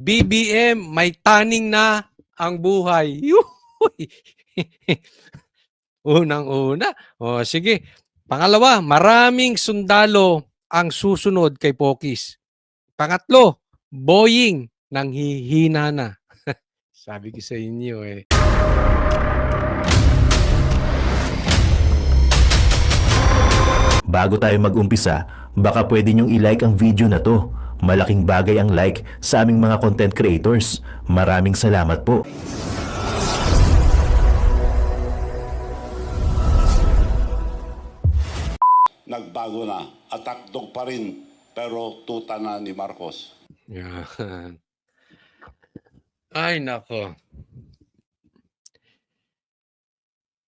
BBM, may taning na ang buhay. Yuhuy! Unang-una. O sige. Pangalawa, maraming sundalo ang susunod kay Pokis. Pangatlo, Boeing nang hihina na. Sabi ko sa inyo eh. Bago tayo mag-umpisa, baka pwede nyong i-like ang video na to. Malaking bagay ang like sa aming mga content creators. Maraming salamat po. Nagbago na. Attack dog pa rin, pero tuta na ni Marcos. Yan. Ay, nako.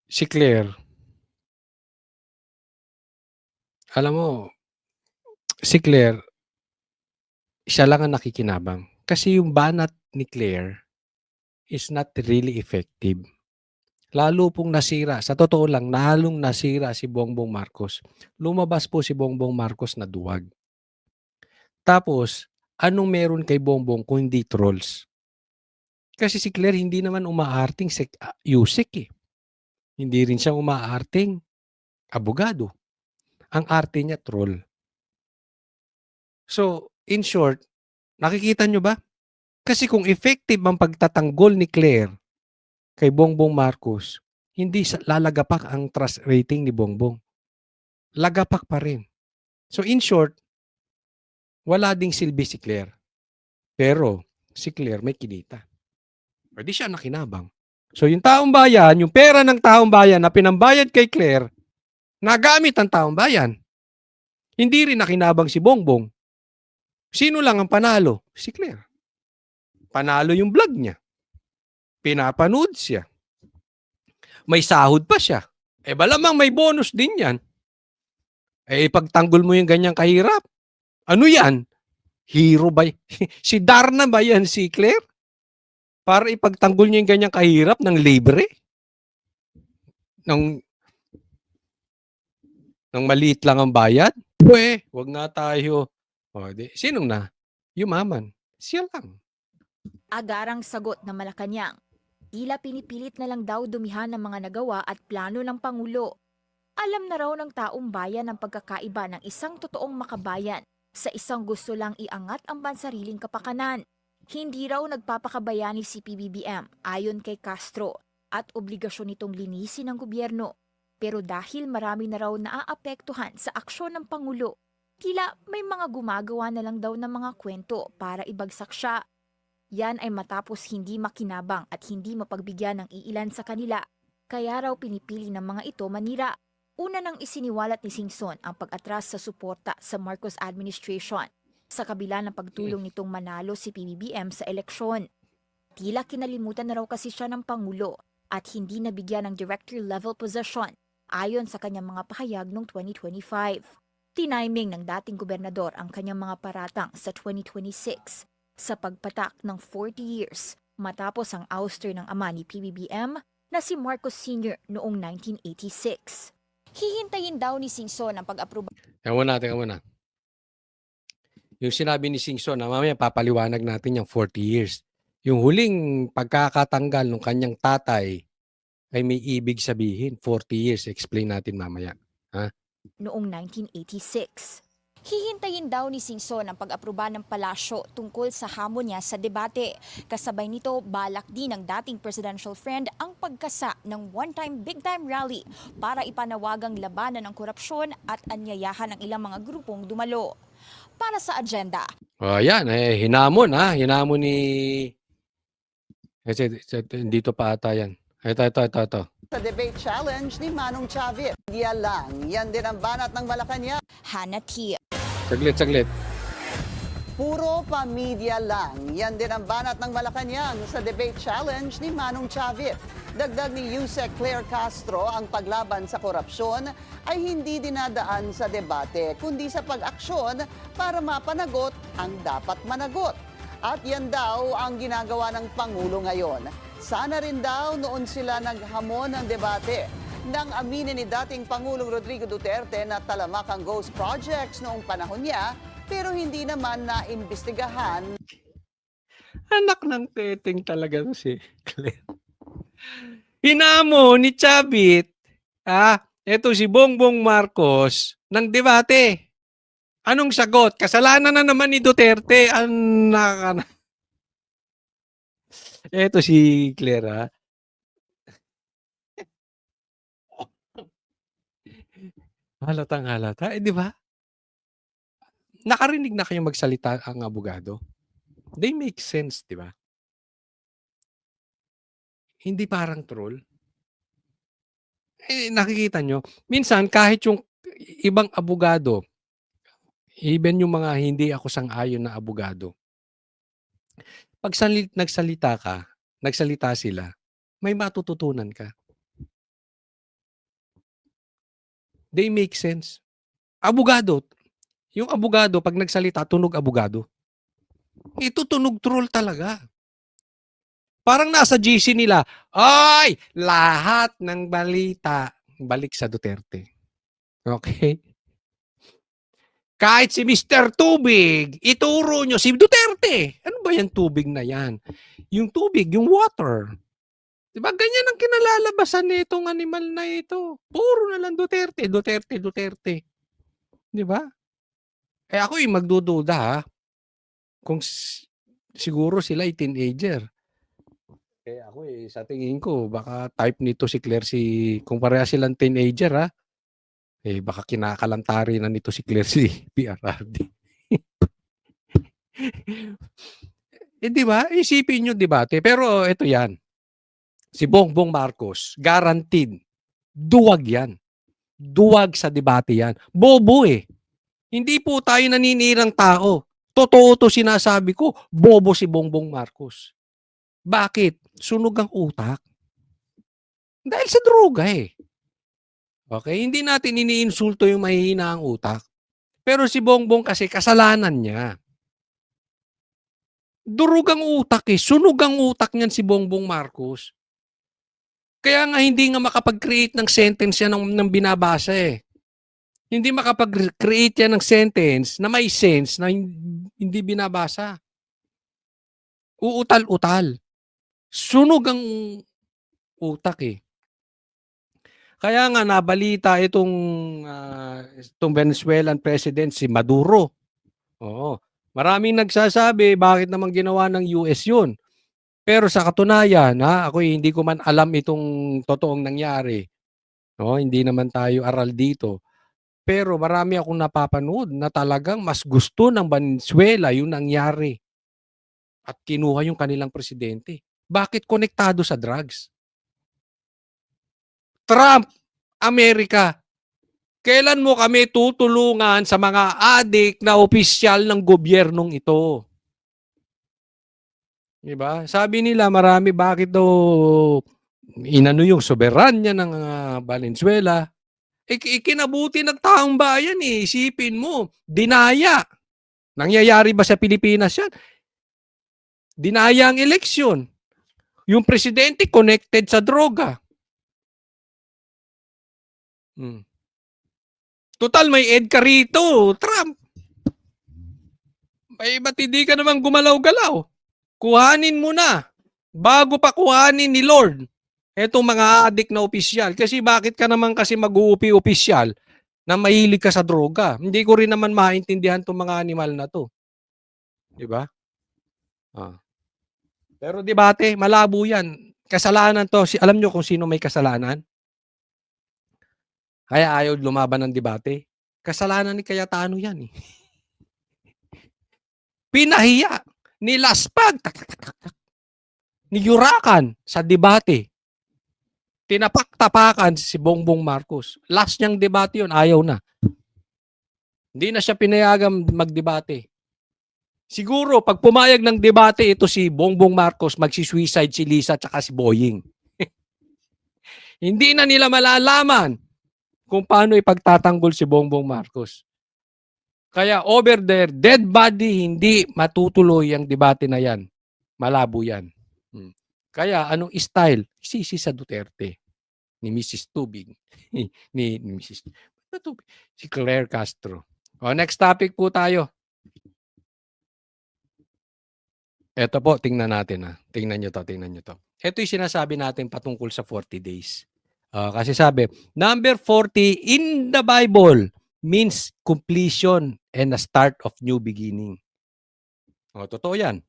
Si Claire, alam mo, si Claire, siya lang ang nakikinabang. Kasi yung banat ni Claire is not really effective. Lalo pong nasira, sa totoo lang, lalong nasira si Bongbong Marcos. Lumabas po si Bongbong Marcos na duwag. Tapos, anong meron kay Bongbong kung hindi trolls? Kasi si Claire hindi naman umaarting Yusek eh. Hindi rin siya umaarting abogado. Ang arte niya troll. So, in short, nakikita nyo ba? Kasi kung effective ang pagtatanggol ni Claire kay Bongbong Marcos, hindi lalagapak ang trust rating ni Bongbong. Lagapak pa rin. So in short, wala ding silbi si Claire. Pero si Claire may kinita. Pwede siya nakinabang. So yung taong bayan, yung pera ng taong bayan na pinambayad kay Claire, nagamit ang taong bayan. Hindi rin nakinabang si Bongbong. Sino lang ang panalo? Si Claire. Panalo yung vlog niya. Pinapanood siya. May sahod pa siya. Eh malamang may bonus din yan. Eh pagtanggol mo yung ganyang kahirap. Ano yan? Hero ba? Si Darna ba yan si Claire? Para ipagtanggol niya yung ganyang kahirap ng libre? Ng maliit lang ang bayad? Wag nga tayo. Sinong na? Yumaman. Siya lang. Agarang sagot ng Malacanang. Tila pinipilit na lang daw dumihan ng mga nagawa at plano ng Pangulo. Alam na raw ng taong bayan ang pagkakaiba ng isang totoong makabayan sa isang gusto lang iangat ang bansariling kapakanan. Hindi raw nagpapakabayani si PBBM ayon kay Castro at obligasyon nitong linisin ng gobyerno. Pero dahil marami na raw naaapektuhan sa aksyon ng Pangulo, tila may mga gumagawa na lang daw ng mga kwento para ibagsak siya. Yan ay matapos hindi makinabang at hindi mapagbigyan ng iilan sa kanila. Kaya raw pinipili ng mga ito manira. Una nang isiniwalat ni Singson ang pag-atras sa suporta sa Marcos administration sa kabila ng pagtulong nitong manalo si PBBM sa eleksyon. Tila kinalimutan na raw kasi siya ng Pangulo at hindi nabigyan ng director-level position ayon sa kanyang mga pahayag noong 2025. Tiniming ng dating gobernador ang kanyang mga paratang sa 2026 sa pagpatak ng 40 years matapos ang ouster ng ama ni PBBM na si Marcos Sr. noong 1986. Hihintayin daw ni Singson ang pag-aproba. Teka muna. Yung sinabi ni Singson, mamaya papaliwanag natin yung 40 years. Yung huling pagkakatanggal ng kanyang tatay ay may ibig sabihin, 40 years. Explain natin mamaya. Ha? Noong 1986. Hihintayin daw ni Singson ang pag-aproba ng palasyo tungkol sa hamon niya sa debate. Kasabay nito, balak din ng dating presidential friend ang pagkasa ng one-time big-time rally para ipanawagang labanan ng korupsyon at anyayahan ng ilang mga grupong dumalo. Para sa agenda. Yan, hinamon ha. Hinamon ni... Dito pa ata yan. Ito. Sa debate challenge ni Manong Chavit. Yan lang, yan din ang banat ng Malacanang. Hannah T. Saglit. Puro pa-media lang, yan din ang banat ng Malacanang sa debate challenge ni Manong Chavit. Dagdag ni Yusek Claire Castro, ang paglaban sa korupsyon ay hindi dinadaan sa debate, kundi sa pag-aksyon para mapanagot ang dapat managot. At yan daw ang ginagawa ng Pangulo ngayon. Sana rin daw noon sila naghamon ng debate nang aminin ni dating Pangulong Rodrigo Duterte na talamak ang ghost projects noong panahon niya, pero hindi naman naimbestigahan. Anak ng teteng talaga 'to si Claire. Hinamon ni Chavit, eto si Bongbong Marcos ng debate. Anong sagot? Kasalanan na naman ni Duterte. Eto si Claire, Halatang-halata, 'di ba? Nakarinig na kayong magsalita ang abogado? They make sense, 'di ba? Hindi parang troll. Nakikita nyo, minsan kahit yung ibang abogado, even yung mga hindi ako sang-ayon na abogado, 'pag nagsalita sila, may matututunan ka. They make sense. Abogado, yung abogado 'pag nagsalita tunog abogado. Ito tunog troll talaga. Parang nasa GC nila, "Ay, lahat ng balita balik sa Duterte." Okay? Kahit si Mr. Tubig, ituro nyo si Duterte. Ano ba yung tubig na yan? Yung tubig, yung water. Diba ganyan ang kinalalabasan nitong animal na ito. Puro na lang Duterte, Duterte, Duterte. Diba? Ako magdududa kung siguro sila ay teenager. Ako sa tingin ko, baka type nito si Claire kung pareha silang teenager baka kinakalantari na nito si Claire si PRRD. Di ba? Isipin nyo debate. Pero ito yan. Si Bongbong Marcos, guaranteed, duwag yan. Duwag sa debate yan. Bobo Hindi po tayo naninirang tao. Totoo to sinasabi ko, bobo si Bongbong Marcos. Bakit? Sunog ang utak. Dahil sa droga Okay? Hindi natin iniinsulto yung mahihina ang utak. Pero si Bongbong kasi kasalanan niya. Durog ang utak Sunog ang utak niyan si Bongbong Marcos. Kaya nga hindi nga makapag-create ng sentence yan ng binabasa Hindi makapag-create yan ng sentence na may sense na hindi binabasa. Uutal-utal. Sunog ang utak Kaya nga nabalita itong Venezuelan president si Maduro. Oo. Maraming nagsasabi bakit naman ginawa ng US yun. Pero sa katunayan, ako hindi ko man alam itong totoong nangyari. Hindi naman tayo aral dito. Pero marami akong napapanood na talagang mas gusto ng Venezuela yung nangyari. At kinuha yung kanilang presidente. Bakit konektado sa drugs? Trump, Amerika, kailan mo kami tutulungan sa mga adik na opisyal ng gobyernong ito? Diba? Sabi nila marami bakit daw inano yung soberanya ng Valenzuela. Ikinabuti ng taong bayan Isipin mo, dinaya. Nangyayari ba sa Pilipinas yan? Dinaya ang eleksyon. Yung presidente connected sa droga. Total, may EDCA rito, Trump. Ba't hindi ka naman gumalaw-galaw? Kuhanin mo na. Bago pa kuhanin ni Lord. Etong mga adik na opisyal. Kasi bakit ka naman kasi mag-uupi opisyal na mahilig ka sa droga? Hindi ko rin naman maintindihan itong mga animal na to. Diba? Pero debate, malabo yan. Kasalanan to. Alam nyo kung sino may kasalanan? Kaya ayaw lumaban ng debate. Kasalanan ni Cayetano yan Pinahiya. Nilaspag. Niyurakan sa debate. Tinapak-tapakan si Bongbong Marcos. Last niyang debate yun, ayaw na. Hindi na siya pinayagang magdebate. Siguro, pag pumayag ng debate ito si Bongbong Marcos, magsisuicide si Lisa at si Boying. Hindi na nila malalaman kung paano ipagtatanggol si Bongbong Marcos. Kaya over there, dead body, hindi matutuloy ang debate na yan. Malabo yan. Kaya anong style? Sisi sa Duterte. Ni Mrs. Tubig. ni Mrs. Tubig. Si Claire Castro. Next topic po tayo. Eto po, tingnan natin, Tingnan niyo 'to, tingnan niyo 'to. Ito yung sinasabi natin patungkol sa 40 days. Kasi sabi, number 40 in the Bible means completion and a start of new beginning. Totoo 'yan.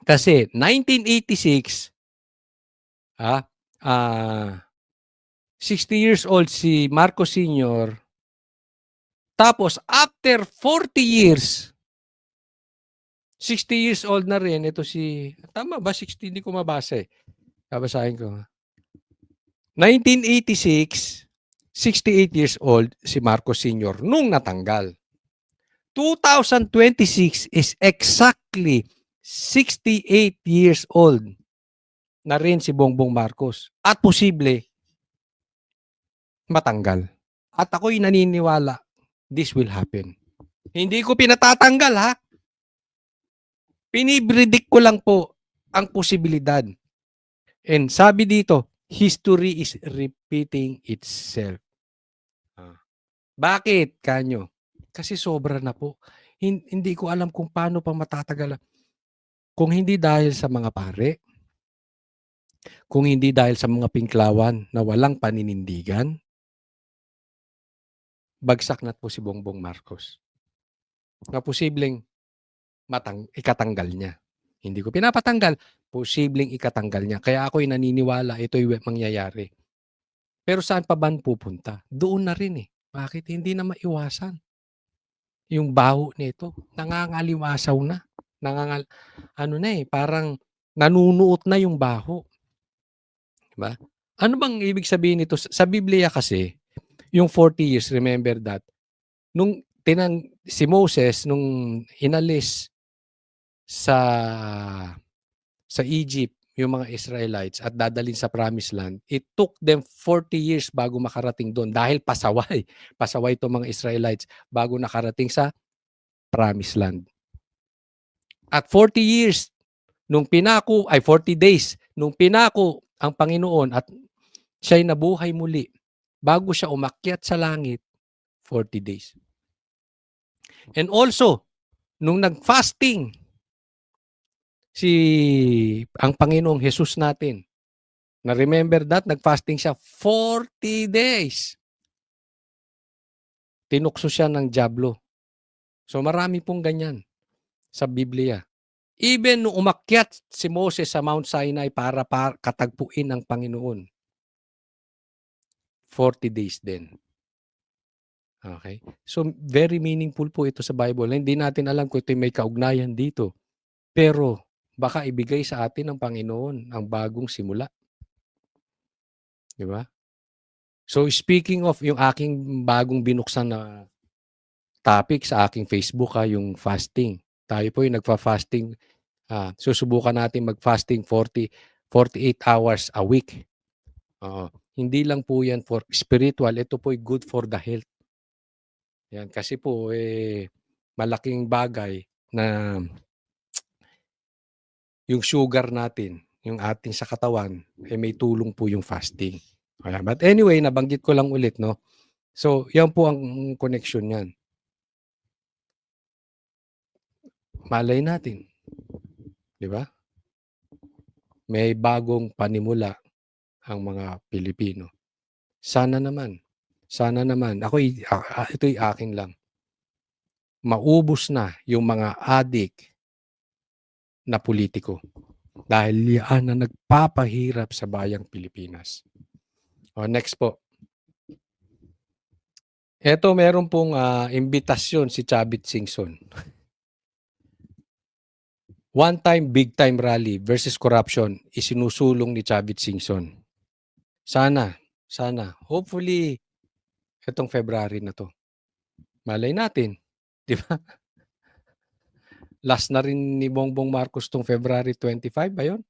Kasi 1986, ah, ah, 60 years old si Marcos Sr. Tapos after 40 years, 60 years old na rin ito si tama ba 60? Hindi ko mabasa, Babasahin ko. 1986, 68 years old si Marcos Sr. nung natanggal. 2026 is exactly 68 years old na rin si Bongbong Marcos at posible matanggal. At ako'y naniniwala this will happen. Hindi ko pinatatanggal, Pinipredict ko lang po ang posibilidad. And sabi dito, history is repeating itself. Bakit, kanyo? Kasi sobra na po. Hindi ko alam kung paano pa matatagal. Kung hindi dahil sa mga pare, kung hindi dahil sa mga pinklawan na walang paninindigan, bagsak na po si Bongbong Marcos. Na posibleng ikatanggal niya. Hindi ko pinapatanggal, posibleng ikatanggal niya. Kaya ako'y naniniwala ito'y mangyayari. Pero saan pa ba pupunta? Doon na rin Bakit? Hindi na maiwasan. Yung baho nito, nangangaliwasaw na. Parang nanunuot na yung baho. Diba? Ano bang ibig sabihin nito? Sa Biblia kasi, yung 40 years, remember that, nung si Moses, nung inalis sa Egypt, yung mga Israelites at dadalhin sa Promised Land, it took them 40 years bago makarating doon dahil pasaway. Pasaway itong mga Israelites bago nakarating sa Promised Land. At 40 years, 40 days, nung pinako ang Panginoon at siya'y nabuhay muli, bago siya umakyat sa langit, 40 days. And also, nung nag-fasting, ang Panginoong Jesus natin, na remember that, nag-fasting siya 40 days. Tinukso siya ng dyablo. So marami pong ganyan sa Biblia. Even nung umakyat si Moses sa Mount Sinai para katagpuin ang Panginoon, 40 days din. Okay? So very meaningful po ito sa Bible. Hindi natin alam kung ito may kaugnayan dito. Pero baka ibigay sa atin ng Panginoon ang bagong simula. Di ba? So speaking of yung aking bagong binuksan na topic sa aking Facebook, yung fasting. Tayo po yung nagfa-fasting. Susubukan natin mag-fasting 48 hours a week. Hindi lang po yan for spiritual, ito po ay good for the health. Yan, kasi po malaking bagay na yung sugar natin, yung ating sa katawan, may tulong po yung fasting. But anyway, nabanggit ko lang ulit, no? So, yan po ang connection yan. Malay natin. Di ba? May bagong panimula ang mga Pilipino. Sana naman. Ito'y akin lang. Maubos na yung mga adik na politiko. Dahil yan na nagpapahirap sa bayang Pilipinas. Next po. Ito, meron pong imbitasyon si Chavit Singson. One time, big time rally versus corruption isinusulong ni Chavit Singson. Sana, hopefully, itong February na to. Malay natin, di ba? Last na rin ni Bongbong Marcos tong February 25 ba yun?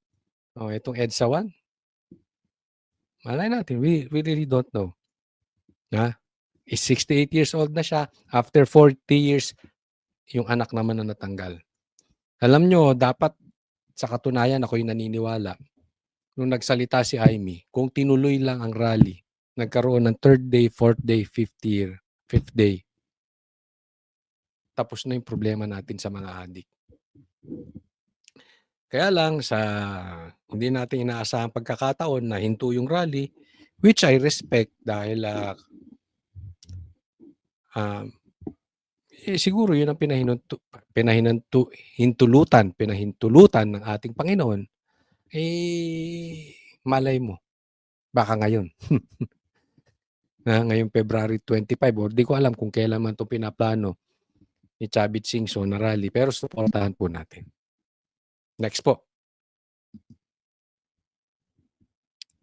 Itong EDSA 1. Malay natin, we really don't know. Is 68 years old na siya. After 40 years, yung anak naman na natanggal. Alam nyo, dapat sa katunayan ako'y naniniwala. Nung nagsalita si Amy, kung tinuloy lang ang rally, nagkaroon ng 3rd day, 4th day, 5th day, tapos na yung problema natin sa mga adik. Kaya lang sa hindi natin inaasahang pagkakataon na hinto yung rally, which I respect dahil siguro yun ang pinahintulutan ng ating Panginoon. Malay mo, baka ngayon. Ngayong February 25 or di ko alam kung kailan man 'to pinaplano ni Chavit Singson na rally, pero suportahan po natin. Next po.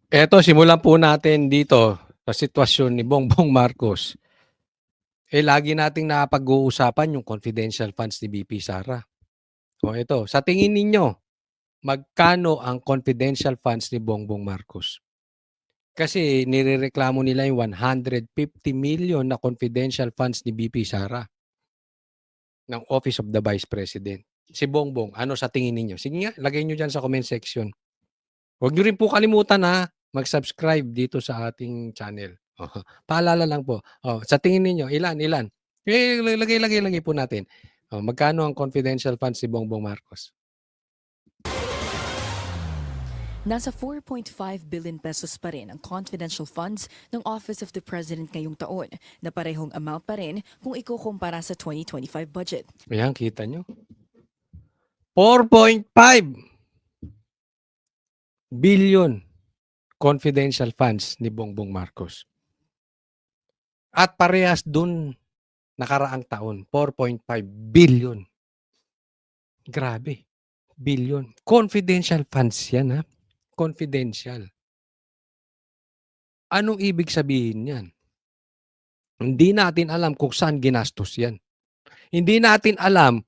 Eto, simulan po natin dito sa sitwasyon ni Bongbong Marcos. Lagi nating napag-uusapan yung confidential funds ni VP Sara. O ito, sa tingin ninyo, magkano ang confidential funds ni Bongbong Marcos? Kasi nirereklamo nila yung 150 million na confidential funds ni VP Sara ng Office of the Vice President. Si Bongbong, ano sa tingin ninyo? Sige nga, lagay nyo dyan sa comment section. Huwag nyo rin po kalimutan mag-subscribe dito sa ating channel. Paalala lang po. Sa tingin ninyo, ilan? Lagay po natin. Magkano ang confidential funds si Bongbong Marcos? Nasa 4.5 billion pesos pa rin ang confidential funds ng Office of the President ngayong taon, na parehong amount pa rin kung ikukumpara sa 2025 budget. Ayan, kita nyo. 4.5 billion confidential funds ni Bongbong Marcos. At parehas dun nakaraang taon, 4.5 billion. Grabe. Billion. Confidential funds yan, confidential. Anong ibig sabihin yan? Hindi natin alam kung saan ginastos yan. Hindi natin alam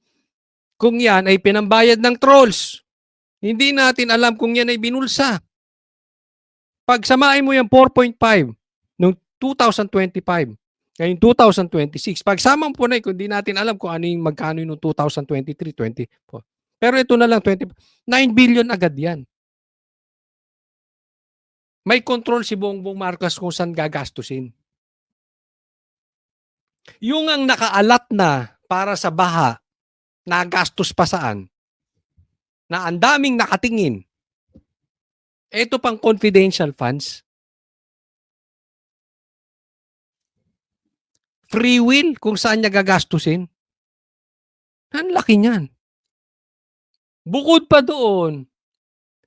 kung yan ay pinambayad ng trolls. Hindi natin alam kung yan ay binulsa. Pagsamahin mo yung 4.5 noong 2025, ngayong 2026, pagsama po na, hindi natin alam kung ano yung magkano yung 2023, 24. Pero ito na lang, 9 billion agad yan. May control si Bongbong Marcos kung saan gagastusin. Yung ang nakaalat na para sa baha, nagastos pa saan, na ang daming nakatingin, ito pang confidential funds, free will kung saan niya gagastusin. Ang laki niyan. Bukod pa doon,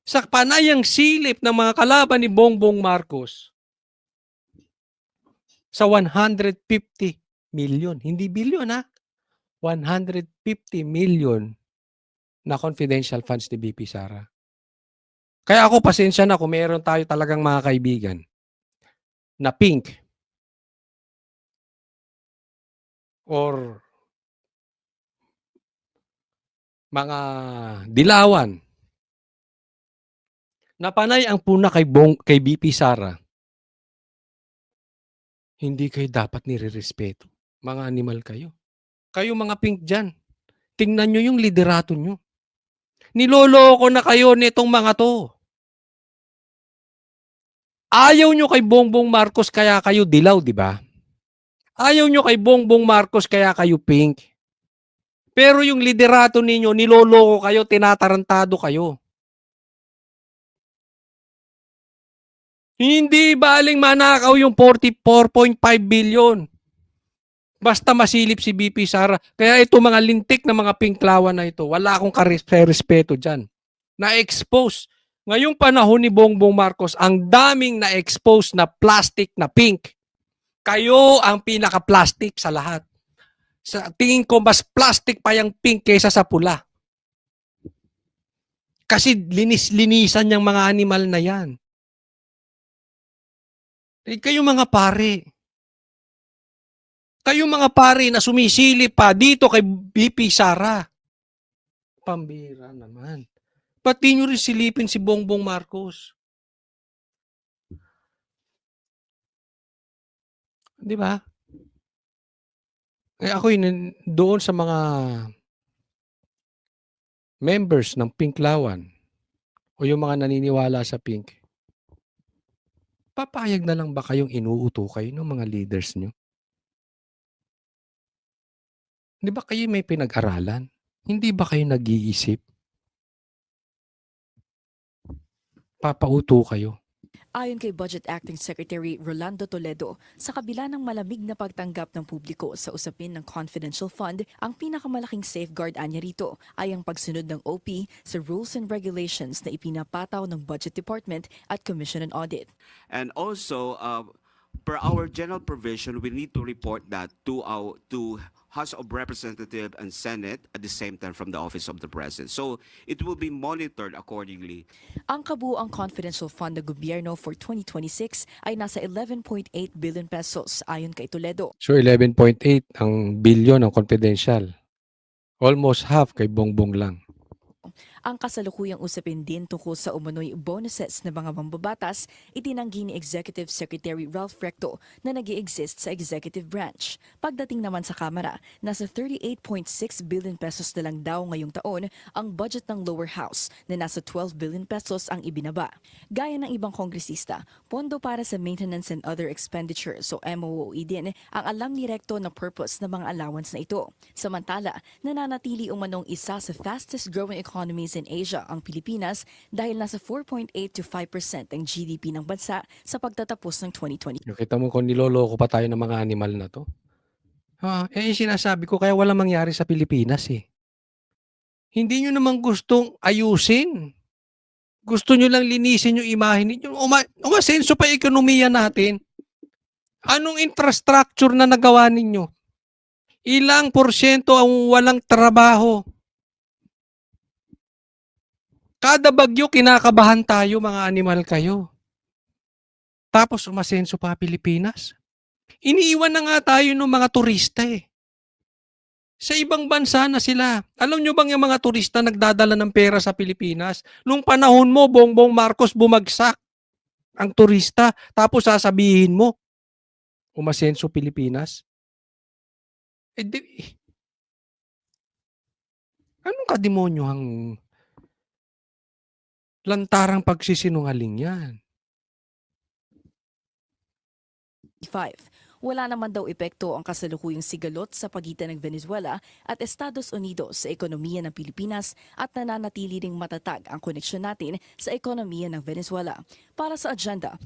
sa panayang silip ng mga kalaban ni Bongbong Marcos, sa 150 million, hindi billion 150 million na confidential funds ni BP Sara. Kaya ako, pasensya na kung meron tayo talagang mga kaibigan na pink or mga dilawan na panay ang puna kay BP Sara, hindi kayo dapat nirerespeto. Mga animal kayo. Kayo mga pink dyan, tingnan nyo yung liderato nyo. Niloloko na kayo nitong mga to. Ayaw nyo kay Bongbong Marcos kaya kayo dilaw, di ba? Ayaw nyo kay Bongbong Marcos kaya kayo pink. Pero yung liderato ninyo, niloloko kayo, tinatarantado kayo. Hindi baling manakaw yung 44.5 billion. Basta masilip si BP Sara. Kaya ito mga lintik na mga pinklawan na ito, wala akong respeto dyan. Na-expose. Ngayong panahon ni Bongbong Marcos, ang daming na-expose na plastic na pink. Kayo ang pinaka-plastic sa lahat. Sa tingin ko, mas plastic pa yung pink kaysa sa pula. Kasi linis-linisan yung mga animal na yan. Kayo mga pare. Kayo mga pare na sumisilip pa dito kay BP Sara. Pambira naman. Pati nyo rin silipin si Bongbong Marcos. Di ba? Ako yun, doon sa mga members ng Pinklawan o yung mga naniniwala sa Pink, papayag na lang ba kayong inuuto kayo ng mga leaders nyo? Di ba kayo may pinag-aralan? Hindi ba kayo nag-iisip? Papauto kayo. Ayon kay Budget Acting Secretary Rolando Toledo, sa kabila ng malamig na pagtanggap ng publiko sa usapin ng confidential fund, ang pinakamalaking safeguard anya rito ay ang pagsunod ng OP sa rules and regulations na ipinapataw ng Budget Department at Commission on Audit. And also, per our general provision, we need to report that to House of Representatives and Senate at the same time from the Office of the President. So it will be monitored accordingly. Ang kabuuang confidential fund ng gobyerno for 2026 ay nasa 11.8 billion pesos ayon kay Toledo. So 11.8 ang bilyon ng confidential. Almost half kay Bongbong lang. Ang kasalukuyang usapin din tungkol sa umano'y bonuses ng mga mambabatas, itinanggi ni Executive Secretary Ralph Recto na nag-i-exist sa executive branch. Pagdating naman sa Kamara, nasa 38.6 billion pesos na lang daw ngayong taon ang budget ng lower house na nasa 12 billion pesos ang ibinaba. Gaya ng ibang kongresista, pondo para sa maintenance and other expenditures o MOOE din ang alam ni Recto na purpose ng mga allowance na ito. Samantala, nananatili umanong isa sa fastest growing economies in Asia ang Pilipinas dahil nasa 4.8 to 5% ang GDP ng bansa sa pagtatapos ng 2020. Nakita mo kung niloloko pa tayo ng mga animal na to? Yung sinasabi ko kaya walang mangyari sa Pilipinas eh. Hindi nyo naman gustong ayusin. Gusto nyo lang linisin yung imahe ninyo. Umasenso pa yung ekonomiya natin. Anong infrastructure na nagawa ninyo? Ilang porsyento ang walang trabaho? Kada bagyo, kinakabahan tayo, mga animal kayo. Tapos umasenso pa Pilipinas. Iniiwan na nga tayo ng mga turista eh. Sa ibang bansa na sila. Alam nyo bang yung mga turista nagdadala ng pera sa Pilipinas? Nung panahon mo, Bongbong Marcos, bumagsak ang turista. Tapos sasabihin mo, umasenso Pilipinas? Anong kademonyohang lantarang pagsisinungaling yan? 5. Wala naman daw epekto ang kasalukuyang sigalot sa pagitan ng Venezuela at Estados Unidos sa ekonomiya ng Pilipinas at nananatili ring matatag ang koneksyon natin sa ekonomiya ng Venezuela. Para sa agenda,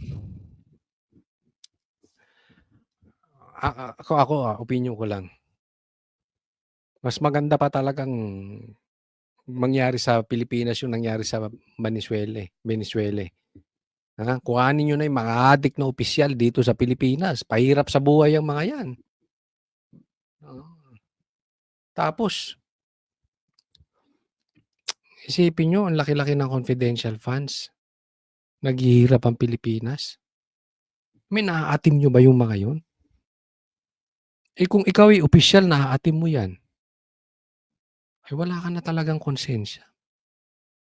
Opinion ko lang. Mas maganda pa talagang mangyari sa Pilipinas yung nangyari sa Venezuela. Kuhanin nyo na yung mga adik na opisyal dito sa Pilipinas. Pahirap sa buhay ang mga yan. Tapos, isipin nyo, ang laki-laki ng confidential funds. Naghihirap ang Pilipinas. May naaatim nyo ba yung mga yun? Kung ikaw ay opisyal, naaatim mo yan. Wala ka na talagang konsensya.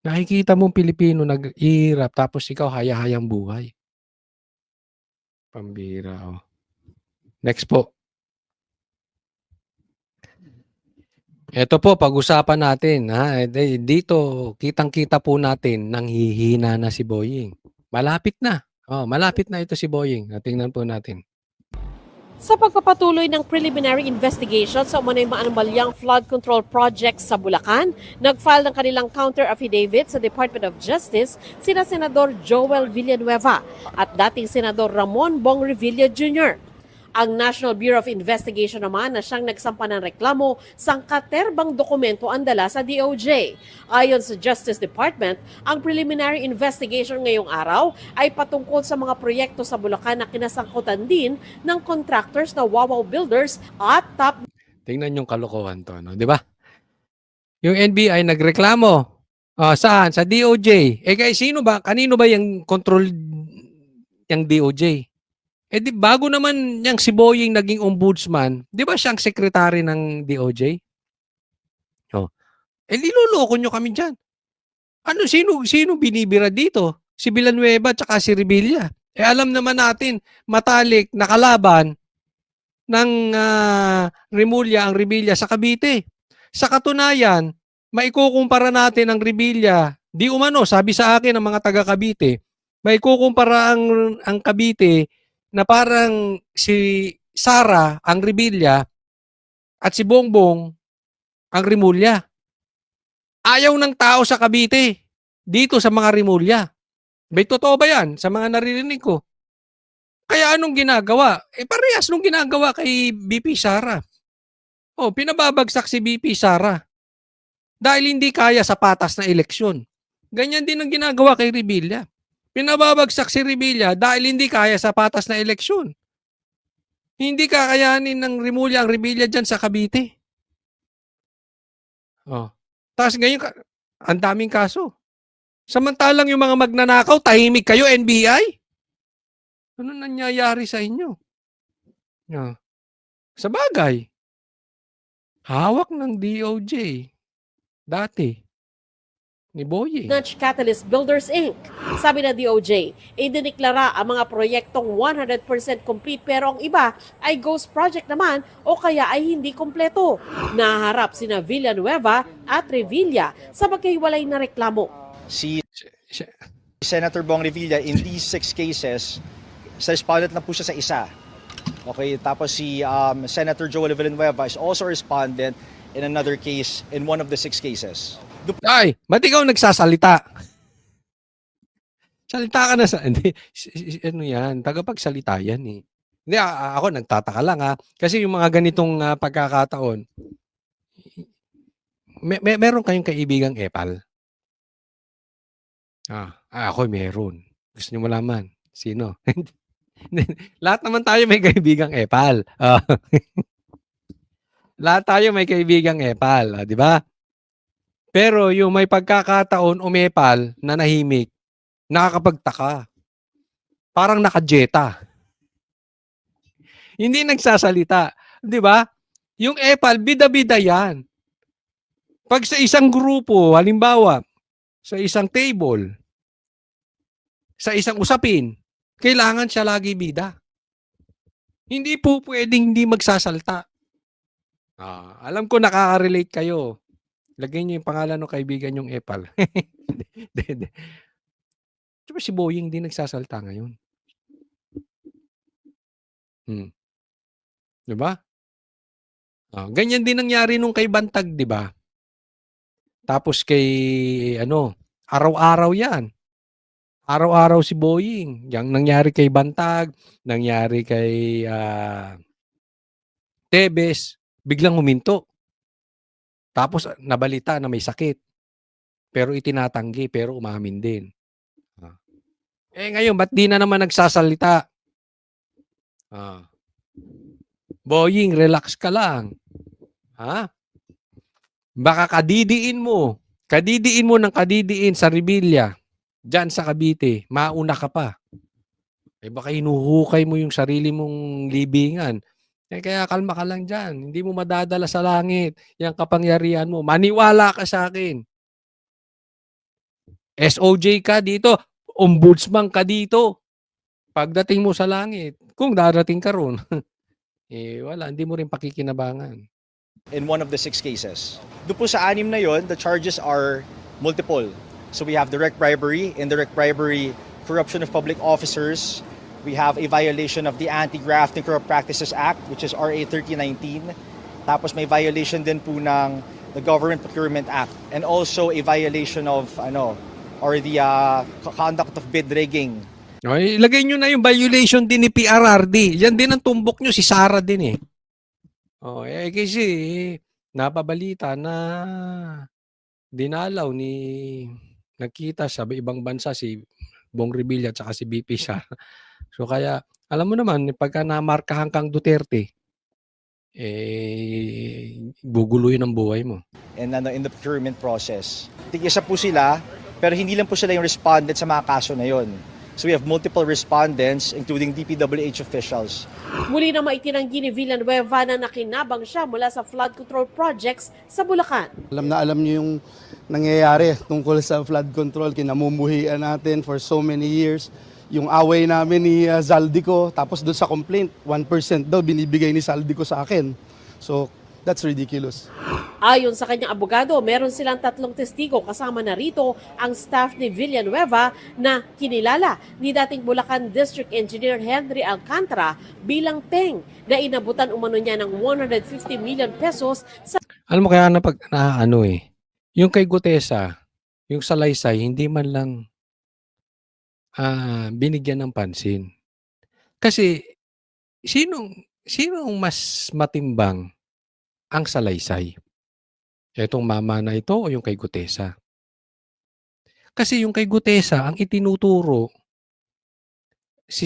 Nakikita mong Pilipino nag-ihirap tapos ikaw haya-hayang buhay. Pambira, oh. Next po. Ito po, pag-usapan natin. Dito, kitang-kita po natin, nanghihina na si Boying. Malapit na. Malapit na ito si Boying. Tingnan po natin. Sa pagpapatuloy ng preliminary investigation sa umano'y maanomalyang flood control project sa Bulacan, nag-file ng kanilang counter-affidavit sa Department of Justice sina Senador Joel Villanueva at dating Senador Ramon Bong Revilla Jr. Ang National Bureau of Investigation naman na siyang nagsampa ng reklamo sangkaterbang dokumento ang dala sa DOJ. Ayon sa Justice Department, ang preliminary investigation ngayong araw ay patungkol sa mga proyekto sa Bulacan na kinasangkutan din ng contractors na Wawaw Builders at Top. Tingnan yung kalokohan to, no? 'Di ba? Yung NBI nagreklamo. Saan? Sa DOJ. Kaya sino ba? Kanino ba yung control yung DOJ? Di bago naman yung si Boying naging ombudsman, di ba siyang sekretary ng DOJ? Niloloko nyo kami dyan. Sino binibira dito? Si Villanueva at si Revilla. Alam naman natin, matalik na kalaban ng Remulla ang Revilla sa Cavite. Sa katunayan, maikukumpara natin ang Revilla, di umano, sabi sa akin ng mga taga Cavite, maikukumpara ang Cavite na parang si Sara ang Revilla at si Bongbong ang Remulla. Ayaw ng tao sa Cavite dito sa mga Remulla. May totoo ba yan sa mga naririnig ko? Kaya anong ginagawa? Parehas nung ginagawa kay BP Sara. Pinababagsak si BP Sara dahil hindi kaya sa patas na eleksyon. Ganyan din ang ginagawa kay Revilla. Pinababagsak si Revilla dahil hindi kaya sa patas na eleksyon. Hindi kakayanin ng Rimulya ang Revilla dyan sa Cavite. Tapos ngayon, ang daming kaso. Samantalang yung mga magnanakaw, tahimik kayo, NBI? Ano nangyayari sa inyo? Sa bagay, hawak ng DOJ dati ni Boying. Nudge Catalyst Builders Inc. Sabi na DOJ, idiniklara ang mga proyektong 100% complete pero ang iba ay ghost project naman o kaya ay hindi kompleto. Naharap sina Villanueva at Revilla sa magkahiwalay na reklamo. Si Siya- Senator Bong Revilla, in these 6 cases, sa respondent na po siya sa isa. Okay, tapos si Senator Joel Villanueva is also a respondent in another case in one of the 6 cases. Ay, ba't ikaw nagsasalita? Salita ka na sa... Hindi, ano yan, tagapagsalita yan eh. Hindi, ako nagtataka lang ha. Kasi yung mga ganitong pagkakataon, meron kayong kaibigang epal? Ako meron. Gusto nyo malaman? Sino? Lahat naman tayo may kaibigang epal. Lahat tayo may kaibigang epal, di ba? Pero yung may pagkakataon umepal na nahimik, nakakapagtaka. Parang nakajeta. Hindi nagsasalita. Di ba? Yung epal, bida-bida yan. Pag sa isang grupo, halimbawa, sa isang table, sa isang usapin, kailangan siya lagi bida. Hindi po pwedeng hindi magsasalta. Alam ko nakaka-relate kayo. Lagay niyo yung pangalan ng kaibigan yung epal. Diba si Boying hindi nagsasalta ngayon? Diba? Ganyan din nangyari nung kay Bantag, diba? Tapos kay, araw-araw yan. Araw-araw si Boying. Yang nangyari kay Bantag, nangyari kay Tebes, biglang huminto. Tapos nabalita na may sakit. Pero itinatanggi, pero umamin din. Ngayon, ba't di na naman nagsasalita? Boying, relax ka lang. Baka kadidiin mo ng kadidiin sa Revilla, dyan sa Cavite, mauna ka pa. Baka hinuhukay mo yung sarili mong libingan. Kaya kalma ka lang dyan. Hindi mo madadala sa langit yung kapangyarihan mo. Maniwala ka sa akin. SOJ ka dito. Ombudsman ka dito. Pagdating mo sa langit, kung darating ka ron, wala, hindi mo rin pakikinabangan. In one of the 6 cases. Doon po sa 6 na yon, the charges are multiple. So we have direct bribery, indirect bribery, corruption of public officers. We have a violation of the Anti-Graft and Corrupt Practices Act, which is RA 3019. Tapos may violation din po ng the Government Procurement Act. And also a violation of, the conduct of bid rigging. Ilagay nyo na yung violation din ni PRRD. Yan din ang tumbok nyo, si Sara din eh. Kasi napabalita na dinalaw nagkita sa ibang bansa si Bong Revilla at saka si BP Sara. So kaya, alam mo naman, pagka namarkahan kang Duterte, guguluhin ang buhay mo. And in the procurement process. Tig-isa po sila, pero hindi lang po sila yung respondent sa mga kaso na yon. So we have multiple respondents, including DPWH officials. Muli na maitinanggi ni Villanueva na nakinabang siya mula sa flood control projects sa Bulacan. Alam niyo yung nangyayari tungkol sa flood control, kinamumuhian natin for so many years. Yung away namin ni Zaldico, tapos doon sa complaint, 1% daw binibigay ni Zaldico sa akin. So, that's ridiculous. Ayon sa kanyang abogado, meron silang 3 testigo kasama na rito ang staff ni Villanueva na kinilala ni dating Bulacan District Engineer Henry Alcantara bilang peng na inabutan umano niya ng 150 million pesos sa Alam mo kaya yung kay Gutesa, yung salaysay, hindi man lang binigyan ng pansin. Kasi sinong mas matimbang ang salaysay? Etong mama na ito o yung kay Gutesa? Kasi yung kay Gutesa ang itinuturo si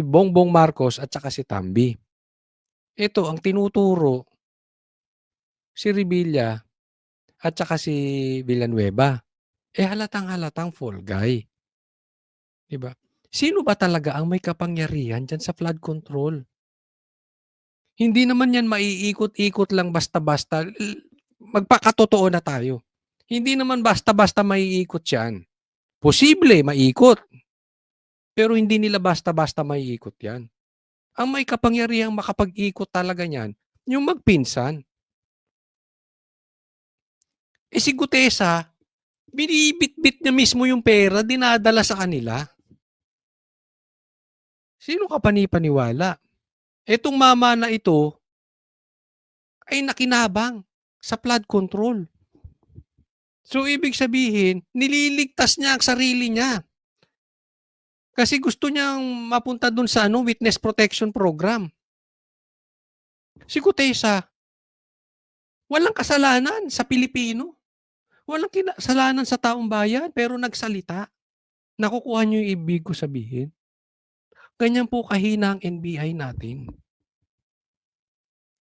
Bongbong Marcos at saka si Tamby. Ito ang tinuturo si Revilla at saka si Villanueva. Halatang-halatang fall guy. 'Di ba? Sino ba talaga ang may kapangyarihan diyan sa flood control? Hindi naman 'yan maiikot-ikot lang basta-basta. Magpakatotoo na tayo. Hindi naman basta-basta maiikot 'yan. Posible maikot, pero hindi nila basta-basta maiikot 'yan. Ang may kapangyarihang makapag-ikot talaga niyan, yung magpinsan. Si Gutesa, binibitbit niya mismo yung pera, dinadala sa kanila. Sino ka panipaniwala? Etong mama na ito ay nakinabang sa flood control. So, ibig sabihin, nililigtas niya ang sarili niya. Kasi gusto niyang mapunta dun sa witness protection program. Si Gutesa, walang kasalanan sa Pilipino. Walang kasalanan sa taong bayan, pero nagsalita. Nakukuha niyo yung ibig ko sabihin? Ganyan po kahina ang NBI natin.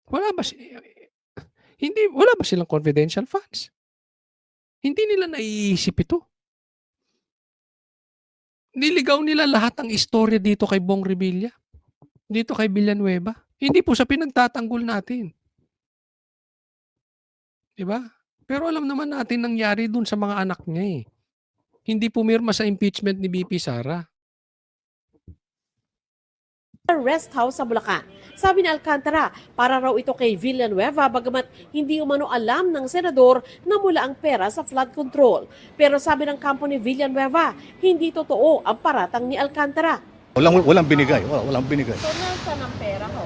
Wala ba silang confidential funds? Hindi nila naiisip ito. Niligaw nila lahat ng istorya dito kay Bong Revilla. Dito kay Villanueva. Hindi po sa pinagtatanggol natin. 'Di ba? Pero alam naman natin nangyari dun sa mga anak niya eh. Hindi pumirma sa impeachment ni BP Sara. Rest house sa Bulacan. Sabi ni Alcantara, para raw ito kay Villanueva bagamat hindi umano alam ng senador na mula ang pera sa flood control. Pero sabi ng kampo ni Villanueva, hindi totoo ang paratang ni Alcantara. Walang binigay. Walang binigay. So, nasa ng pera ko?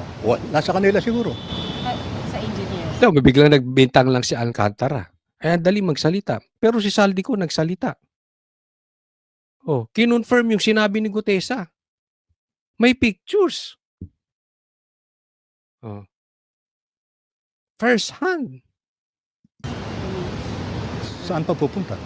Nasa kanila siguro. Sa engineer. No, biglang nagbintang lang si Alcantara. Ang dali magsalita. Pero si Saldico nagsalita. Kinonfirm yung sinabi ni Gutesa. May pictures. First hand. Saan pa pupunta?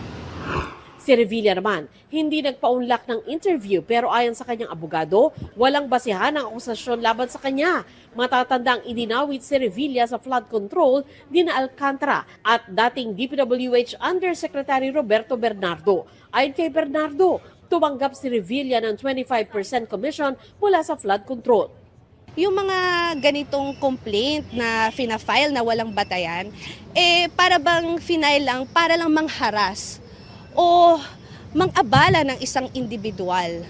Si Revilla naman, hindi nagpaunlak ng interview pero ayon sa kanyang abogado, walang basihan ang akusasyon laban sa kanya. Matatandang idinawit si Revilla sa flood control dina Alcantara at dating DPWH Undersecretary Roberto Bernardo. Ayon kay Bernardo, tumanggap si Revilla ng 25% commission mula sa flood control. Yung mga ganitong complaint na fina-file na walang batayan, para bang final lang, para lang mangharas o mang-abala ng isang individual.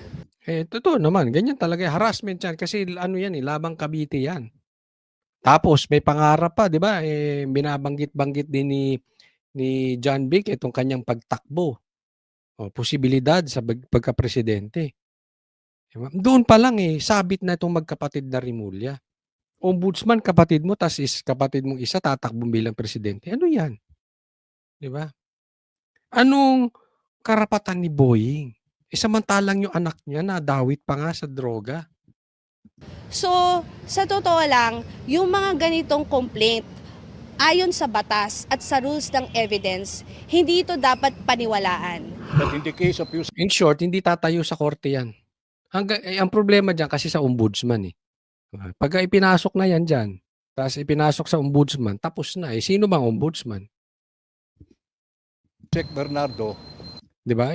Totoo naman. Ganyan talaga. Harassment yan. Kasi yan labang Cavite yan. Tapos may pangarap pa, di ba? Binabanggit-banggit din ni John Vic itong kanyang pagtakbo. Posibilidad sa pagka-presidente. Diba? Doon pa lang sabit na itong magkapatid na Rimulya. Ombudsman, kapatid mo, tas kapatid mong isa tatakbo bilang presidente. Ano yan? Di ba? Anong karapatan ni Boying? Samantalang yung anak niya nadawit pa nga sa droga. So, sa totoo lang, yung mga ganitong complaint, ayon sa batas at sa rules ng evidence, hindi ito dapat paniwalaan. But in the case of you, In short, hindi tatayo sa korte yan. Ang problema dyan kasi sa ombudsman Pagka ipinasok na yan dyan, tapos ipinasok sa ombudsman, tapos na Sino bang ombudsman? Sec Bernardo, Di ba?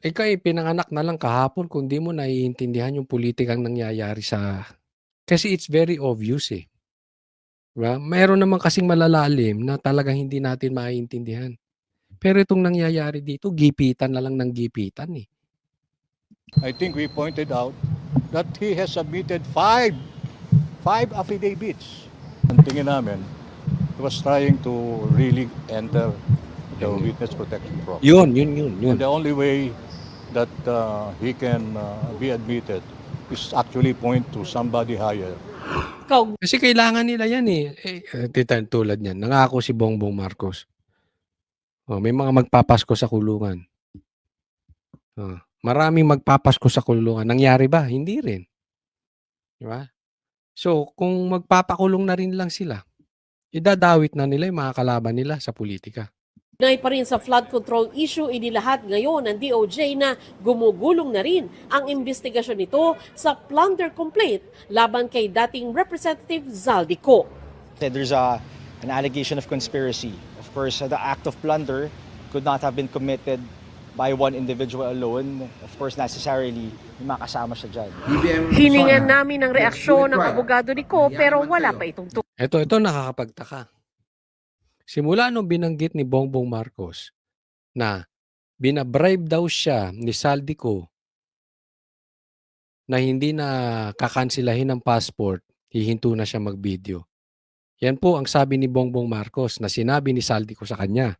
Ikaw pinanganak na lang kahapon kung di mo naiintindihan yung politikang nangyayari kasi it's very obvious Diba? Mayroon naman kasing malalalim na talagang hindi natin maiintindihan. Pero itong nangyayari dito, gipitan na lang ng gipitan I think we pointed out that he has submitted five affidavits. Ang tingin namin, he was trying to really enter the witness protection program. Yun. And the only way that he can be admitted is actually point to somebody higher. Kasi kailangan nila yan tulad niyan, nangako si Bongbong Marcos. May mga magpapasko sa kulungan. Maraming magpapasko sa kulungan. Nangyari ba? Hindi rin. Di ba? So, kung magpapakulong na rin lang sila, idadawit na nila yung mga kalaban nila sa politika. Ngay pa rin sa flood control issue, inilahat ngayon ng DOJ na gumugulong na rin ang investigasyon nito sa plunder complaint laban kay dating Representative Zaldico. There's an allegation of conspiracy. Of course, the act of plunder could not have been committed by one individual alone. Of course, necessarily, may makasama siya dyan. Hiningan namin ng reaksyon ng abogado ni Ko pero wala pa itong Ito nakakapagtaka. Simula nung binanggit ni Bongbong Marcos na binabribe daw siya ni Zaldico na hindi na kakansilahin ng passport, hihinto na siya mag-video. Yan po ang sabi ni Bongbong Marcos na sinabi ni Zaldico sa kanya.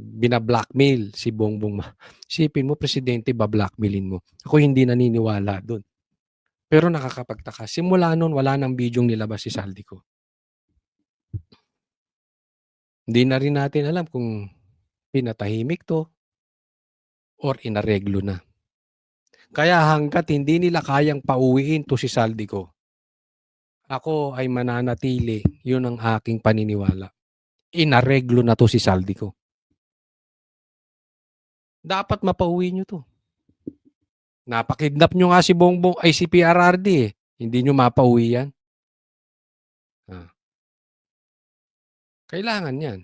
Bina-blackmail si Bongbong. Isipin mo, presidente, ba-blackmailin mo. Ako hindi naniniwala doon. Pero nakakapagtaka. Simula noon, wala nang bidyong nilabas si Zaldico. Hindi na rin natin alam kung pinatahimik to or inareglo na. Kaya hanggat hindi nila kayang pauwiin to si Zaldico, ako ay mananatili. Yun ang aking paniniwala. Inareglo na to si Zaldico. Dapat mapauwi nyo to. Napakidnap nyo nga si Bongbong ay si PRRD eh. Hindi nyo mapauwi yan. Kailangan yan.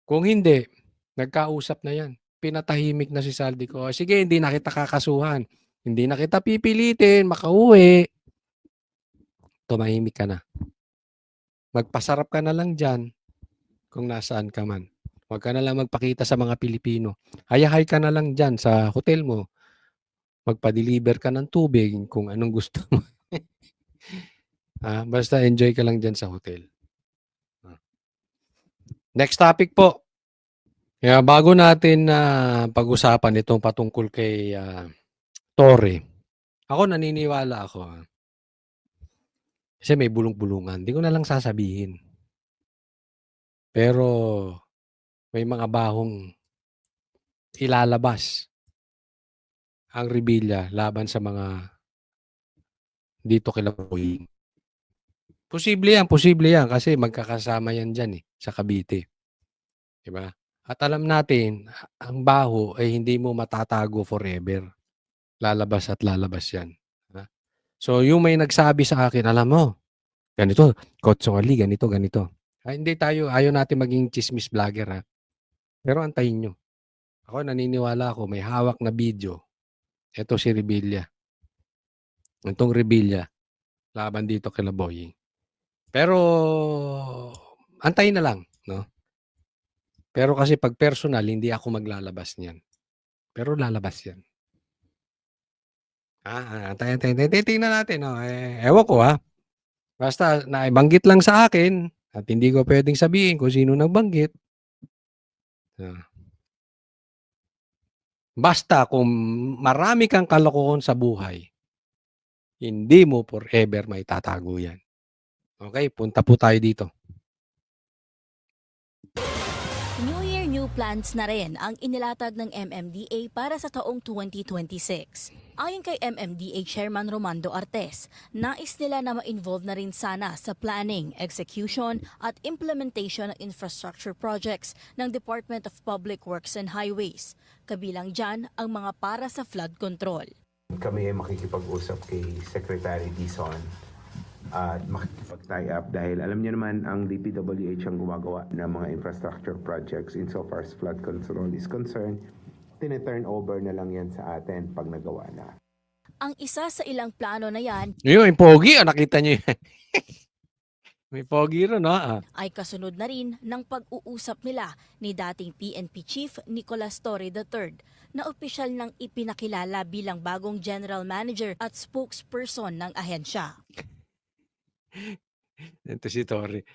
Kung hindi, nagkausap na yan. Pinatahimik na si Zaldico. Sige, hindi na kita kakasuhan. Hindi na kita pipilitin, makauwi. Tumahimik ka na. Magpasarap ka na lang dyan kung nasaan ka man. Huwag ka na lang magpakita sa mga Pilipino. Hayahay ka na lang dyan sa hotel mo. Magpa-deliver ka ng tubig kung anong gusto mo. Basta enjoy ka lang dyan sa hotel. Next topic po. Kaya bago natin pag-usapan itong patungkol kay Torre, ako naniniwala ako. Kasi may bulong-bulungan. Hindi ko na lang sasabihin. Pero may mga bahong ilalabas ang Rebilla laban sa mga dito kila Boying. Posible yan kasi magkakasama yan dyan sa Cavite. Diba? At alam natin, ang baho ay hindi mo matatago forever. Lalabas at lalabas yan. So, yung may nagsabi sa akin, alam mo, ganito, Kotsong Ali, ganito. Hindi tayo, ayaw natin maging chismis vlogger Pero antayin nyo. Ako naniniwala ako, may hawak na video. Ito si Rebilla. Itong Rebilla, laban dito kila Boying. Pero, antayin na lang, no? Pero kasi pag personal, hindi ako maglalabas niyan. Pero lalabas yan. Tingnan natin. No? Ewan ko Basta naibanggit lang sa akin at hindi ko pwedeng sabihin kung sino nagbanggit. Basta kung marami kang kalokohan sa buhay, hindi mo forever may tatago yan. Okay, punta po tayo dito. New Year, new plans na rin ang inilatag ng MMDA para sa taong 2026. Ayon kay MMDA Chairman Romando Artes, nais nila na ma-involve na rin sana sa planning, execution at implementation ng infrastructure projects ng Department of Public Works and Highways. Kabilang dyan ang mga para sa flood control. Kami ay makikipag-usap kay Secretary Dizon at makikipag-tie up dahil alam niyo naman ang DPWH ang gumagawa ng mga infrastructure projects insofar as flood control is concerned. Tine-turn over na lang yan sa atin pag nagawa na. Ang isa sa ilang plano na yan yung pogi, nakita niyo yan. May pogi rin, ay kasunod na rin ng pag-uusap nila ni dating PNP Chief Nicolas Torre III na opisyal nang ipinakilala bilang bagong General Manager at spokesperson ng ahensya. Ito si Torre.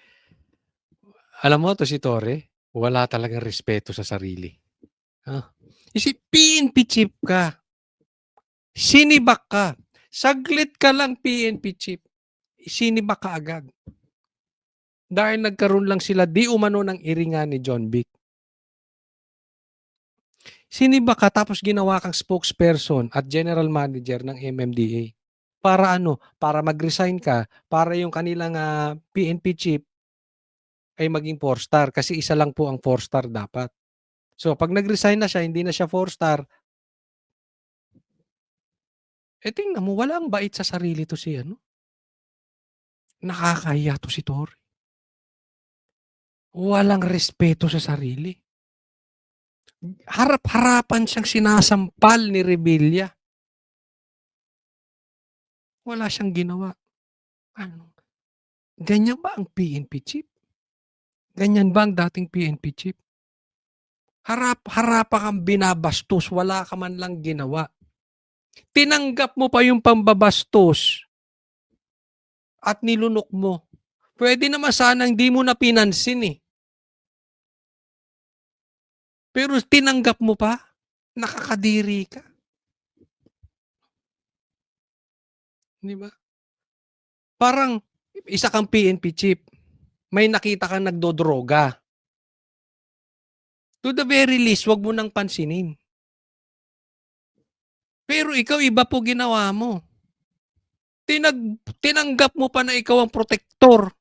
Alam mo, to si Torre, wala talagang respeto sa sarili. PNP chief ka. Sinibak ka. Saglit ka lang PNP chief. Sinibak ka agad. Dahil nagkaroon lang sila di umano ng iringan ni John Vic. Siniba ka tapos ginawa kang spokesperson at general manager ng MMDA. Para ano? Para mag-resign ka, para yung kanilang PNP chief ay maging 4-star kasi isa lang po ang 4-star dapat. So pag nag-resign na siya, hindi na siya 4-star, tingnan mo, walang bait sa sarili to si ano. Nakakahiya to si Torre. Walang respeto sa sarili. Harap-harapan siyang sinasampal ni Revilla. Wala siyang ginawa. Ano? Ganyan ba ang PNP chief? Ganyan ba ang dating PNP chief? Harap-harapan kang binabastos, wala ka man lang ginawa. Tinanggap mo pa yung pambabastos at nilunok mo. Pwede naman sana hindi mo na pinansin eh. Pero tinanggap mo pa, nakakadiri ka. Di ba? Parang isa kang PNP chief, may nakita kang nagdodroga. To the very least, wag mo nang pansinin. Pero ikaw, iba po ginawa mo. Tinanggap mo pa na ikaw ang protector.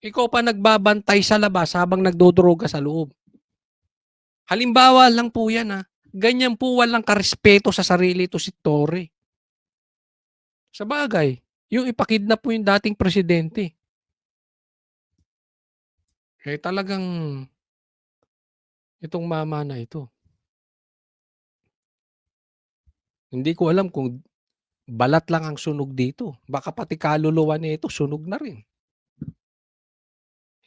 Ikaw pa nagbabantay sa labas habang nagdodroga sa loob. Halimbawa lang po yan Ganyan po walang karespeto sa sarili to si Torre. Sa bagay, yung ipakidnap po yung dating presidente. Talagang itong mama na ito. Hindi ko alam kung balat lang ang sunog dito. Baka pati kaluluwa niya ito, sunog na rin.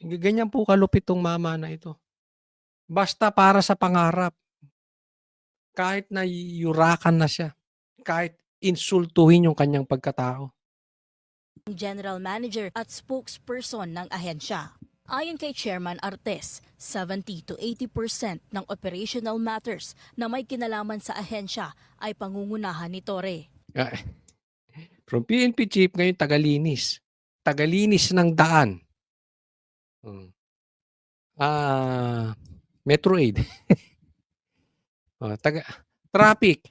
Ganyan po kalupit tong mama na ito. Basta para sa pangarap. Kahit na yurakan na siya. Kahit insultuhin yung kanyang pagkatao. General manager at spokesperson ng ahensya. Ayon kay Chairman Artes, 70 to 80% ng operational matters na may kinalaman sa ahensya ay pangungunahan ni Torre. From PNP chief ngayon tagalinis. Tagalinis ng daan. Metro Aid. Traffic.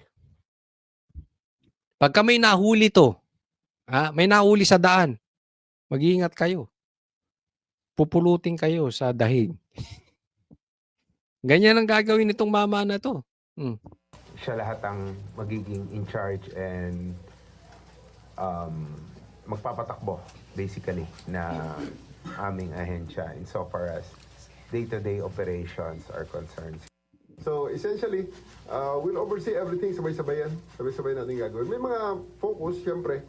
Pagka may nahuli to, may nahuli sa daan, mag-iingat kayo. Pupulutin kayo sa dahig. Ganyan ang gagawin nitong mama na to. Siya lahat ang magiging in charge and magpapatakbo basically na aming ahensya insofar as day-to-day operations are concerned. So essentially, we'll oversee everything sabay-sabayan. Sabay-sabay natin gagawin. May mga focus, siyempre.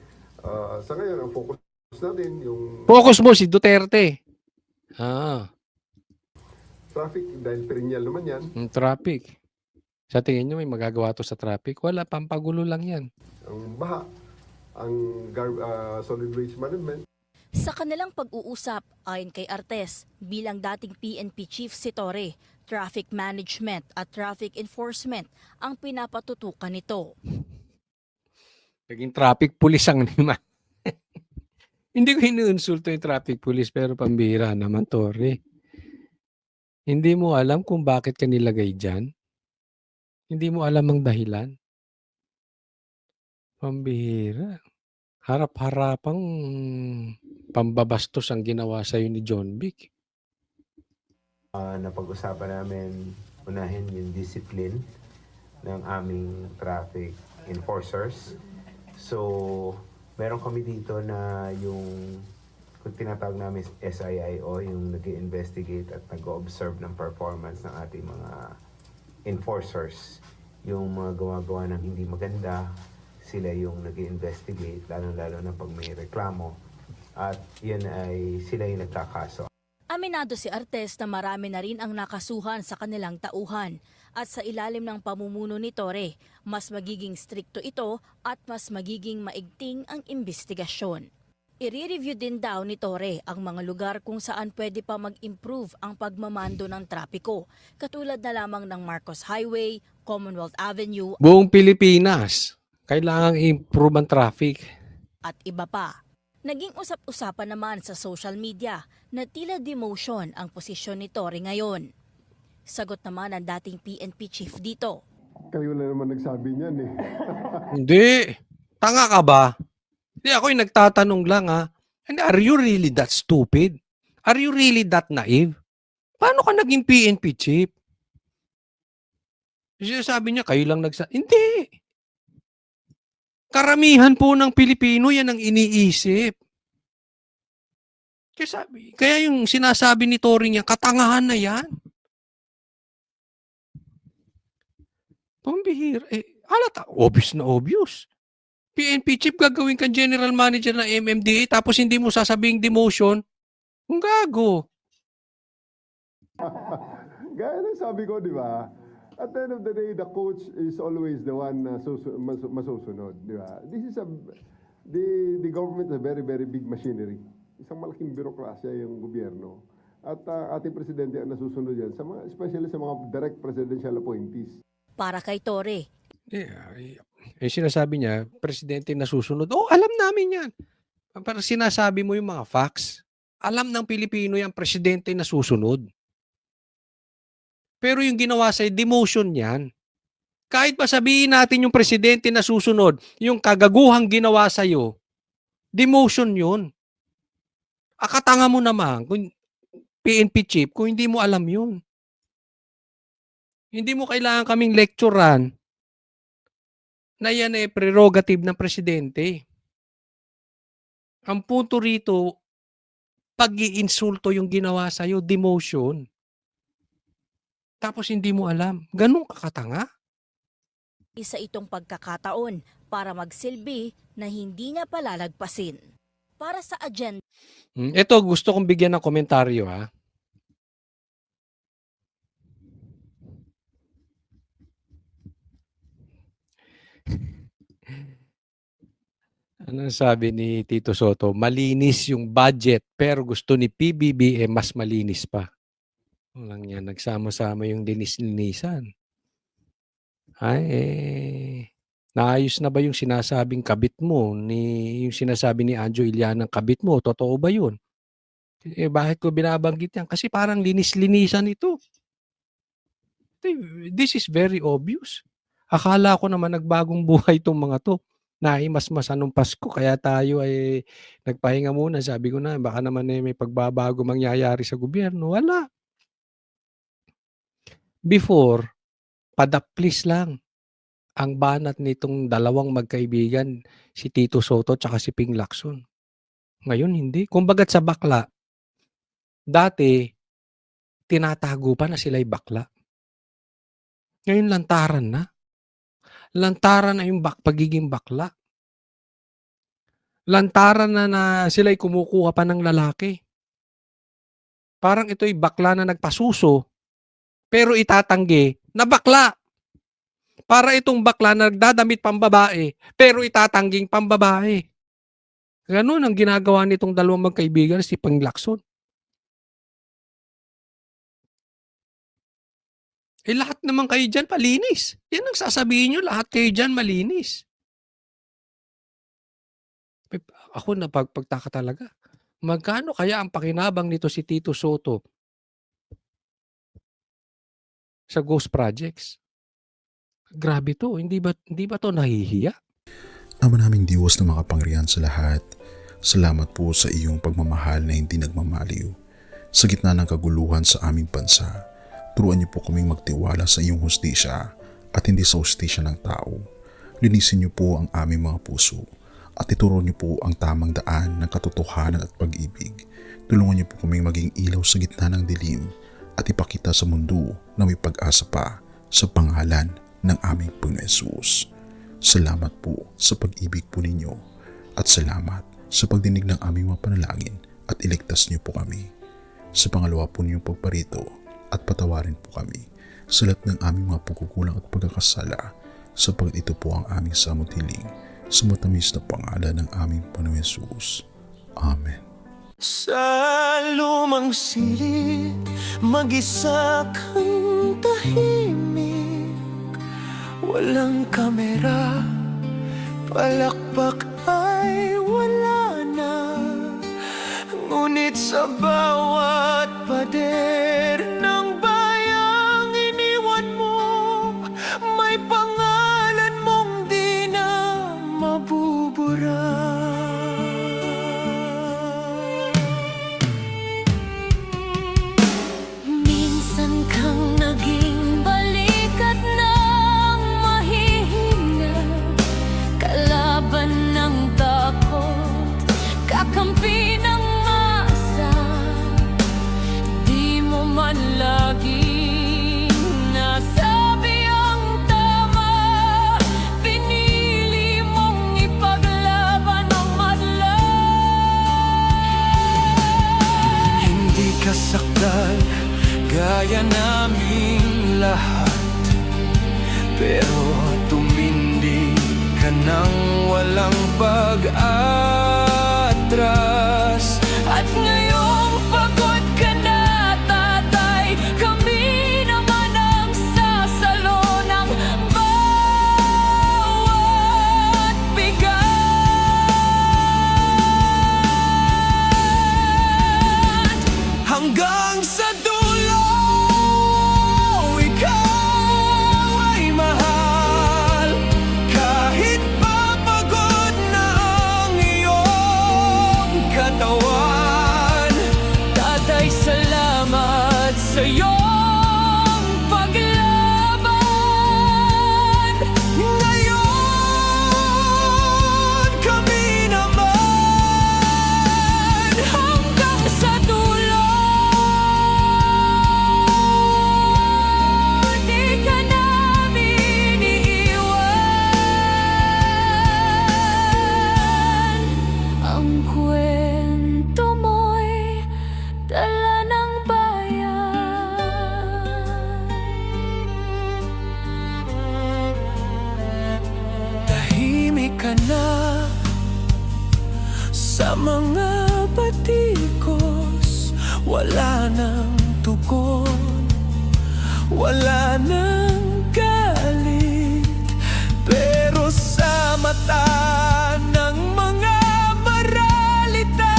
Sa ngayon, ang focus natin yung... Focus mo si Duterte. Traffic, dahil perennial naman yan. Traffic. Sa tingin nyo may magagawa to sa traffic? Wala, pampagulo lang yan. Ang baha, ang solid waste management. Sa kanilang pag-uusap, ayon kay Artes, bilang dating PNP chief si Torre, traffic management at traffic enforcement ang pinapatutukan nito. Naging traffic police ang naman. Hindi ko inuinsulto yung traffic police pero pambihira naman, Torre. Hindi mo alam kung bakit ka nilagay dyan? Hindi mo alam ang dahilan? Pambihira. Harap-harapang pambabastos ang ginawa sa'yo ni John Vic. Napag-usapan namin unahin yung discipline ng aming traffic enforcers. So, meron kami dito na yung kung tinatawag namin SIIO, yung nag-investigate at nag-observe ng performance ng ating mga enforcers. Yung mga gumagawa ng hindi maganda, sila yung nag-investigate, lalo-lalo na pag may reklamo. At yun ay sila yung nagkakaso. Aminado si Artes na marami na rin ang nakasuhan sa kanilang tauhan. At sa ilalim ng pamumuno ni Torre, mas magiging strikto ito at mas magiging maigting ang investigasyon. I-review din daw ni Torre ang mga lugar kung saan pwede pa mag-improve ang pagmamando ng trapiko, katulad na lamang ng Marcos Highway, Commonwealth Avenue, Buong Pilipinas, kailangang improve ang traffic. at iba pa. Naging usap-usapan naman sa social media na tila demotion ang posisyon ni Torre ngayon. Sagot naman ang dating PNP chief dito. Kayo na naman nagsabi niyan eh. Hindi. Tanga ka ba? Hindi, ako'y nagtatanong lang ha. And are you really that stupid? Are you really that naive? Paano ka naging PNP chief? Sabi niya, kayo lang Hindi. Karamihan po ng Pilipino yan ang iniisip. Kaya yung sinasabi ni Torre niya, katangahan na yan. Pambihira. Halata, obvious na obvious. PNP chief, gagawin kang general manager ng MMDA tapos hindi mo sasabing demotion. Kung gago. Gaya ng sabi ko, di ba? At the end of the day, the coach is always the one na masusunod, di ba? The government is a very, very big machinery. Isang malaking birokrasya yung gobyerno. At ating presidente ang nasusunod yan, especially sa mga direct presidential appointees. Para kay Torre, Sinasabi niya, presidente na susunod. Oh, alam namin yan. Pero sinasabi mo yung mga facts. Alam ng Pilipino yung presidente na susunod. Pero yung ginawa sa'yo, demotion yan. Kahit pa sabihin natin yung presidente na susunod, yung kagaguhang ginawa sa'yo, demotion yun. Akatanga mo naman, kung PNP chief, kung hindi mo alam yun. Hindi mo kailangan kaming lecturean na yan prerogative ng presidente. Ang punto rito, pag-iinsulto yung ginawa sa'yo, demotion. Tapos hindi mo alam. Ganun kakatanga? isa itong pagkakataon para magsilbi na hindi niya palalagpasin. Para sa agenda. Ito, gusto kong bigyan ng komentaryo ha. Ano sabi ni Tito Soto? Malinis yung budget pero gusto ni PBB mas malinis pa. Walang yan. Nagsama-sama yung linis-linisan. Ay, naayos na ba yung sinasabing kabit mo? Yung sinasabi ni Anjo Iliana ng kabit mo? Totoo ba yun? Bakit ko binabanggit yan? Kasi parang linis-linisan ito. This is very obvious. Akala ko naman nagbagong buhay itong mga to. Naimas-masa nung Pasko, kaya tayo ay nagpahinga muna. Sabi ko na, baka naman may pagbabago mangyayari sa gobyerno. Wala. Before, padaplis lang ang banat nitong dalawang magkaibigan, si Tito Soto at si Ping Lacson. Ngayon, hindi. Kumbagat sa bakla, dati, tinatago pa na sila'y bakla. Ngayon, lantaran na. Lantaran na yung pagiging bakla. Lantaran na sila'y kumukuha pa ng lalaki. Parang ito'y bakla na nagpasuso, pero itatanggi na bakla. Para itong bakla na nagdadamit pambabae, pero itatangging pambabae. Ganun ang ginagawa nitong dalawang magkaibigan, si Ping Lacson. Lahat naman kayo dyan malinis. Yan ang sasabihin nyo, lahat kayo dyan malinis. Ako napagtaka talaga. Magkano kaya ang pakinabang nito si Tito Soto sa ghost projects? Grabe to. Hindi ba to nahihiya? Ama naming Diyos na makapangyarihan sa lahat, salamat po sa iyong pagmamahal na hindi nagmamaliw. Sa gitna ng kaguluhan sa aming bansa, turuan niyo po kaming magtiwala sa iyong hustisya at hindi sa hustisya ng tao. Linisin niyo po ang aming mga puso at ituro niyo po ang tamang daan ng katotohanan at pag-ibig. Tulungan niyo po kaming maging ilaw sa gitna ng dilim at ipakita sa mundo na may pag-asa pa sa pangalan ng aming Panginoon Hesus. Salamat po sa pag-ibig po ninyo at salamat sa pagdinig ng aming mga panalangin at iligtas niyo po kami. Sa pangalawa po ninyong pagparito at patawarin po kami sa lahat ng aming mga pagkukulang at pagkakasala sapagkat ito po ang aming samot hiling sa matamis na pangalan ng aming Panginoon Hesus. Amen. Sa lumang silid, mag-isa kang tahimik. Walang kamera, palakpak ay wala na. sa bawat pader ng bayang iniwan mo, may pangalan mong di na mabubura. Minsan kang naging balikat ng mahihina, kalaban ng takot, kakampi ng masa. Di mo man laging nasabi ang tama, pinili mong ipaglaban ang madla. Hindi ka saktan gaya naming lahat, pero tumindi ka nang walang pag-atras. At ngayong pagod ka na, tatay, kami naman ang sasalo ng bawat bigat. Hanggang sa dulo, ikaw ay mahal, kahit papagod na ang iyong katawan. Tatay, salamat sa iyong paglaban. Ngayon, kami naman hanggang sa dulo. Di ka namin iiwan. Ang kwento mo'y dala ng bayan. Tahimik ka na sa mga batikos, wala nang tugon, wala nang galit, pero sa mata ng mga maralita,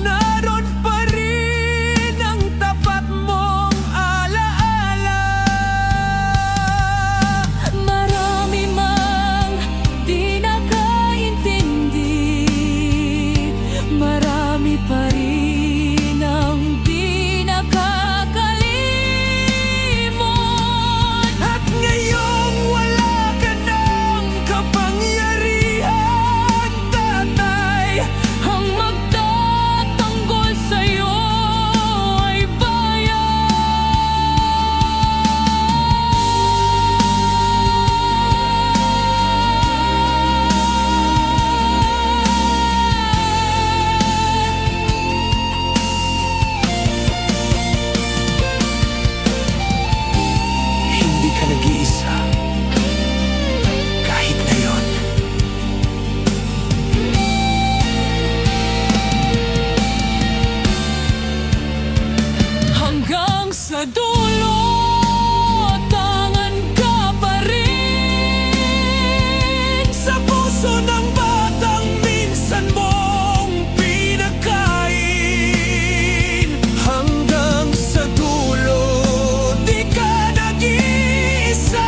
naroon pa rin ang tapat mong alaala. Marami mang di nakaintindi, marami pa rin ang di nakakalimot. At ngayong wala ka ng kapangyarihan, tatay, ang magtatanggol sa'yo ay hindi ka nag-iisa, kahit ngayon. Hanggang sa dulo, tangan ka pa rin sa puso ng batang minsan mong pinakain. Hanggang sa dulo, di ka nag-iisa.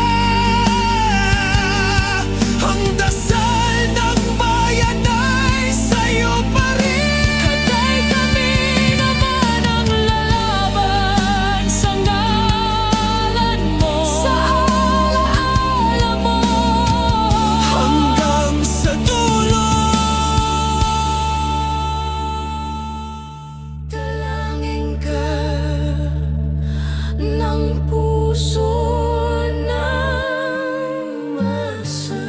Ang dasal ng bayan ay sa'yo pa rin. Katay, kami naman ang lalaban sa ngalan mo, sa alaala mo. Hanggang sa dulo, dalangin ka ng puso ng masa.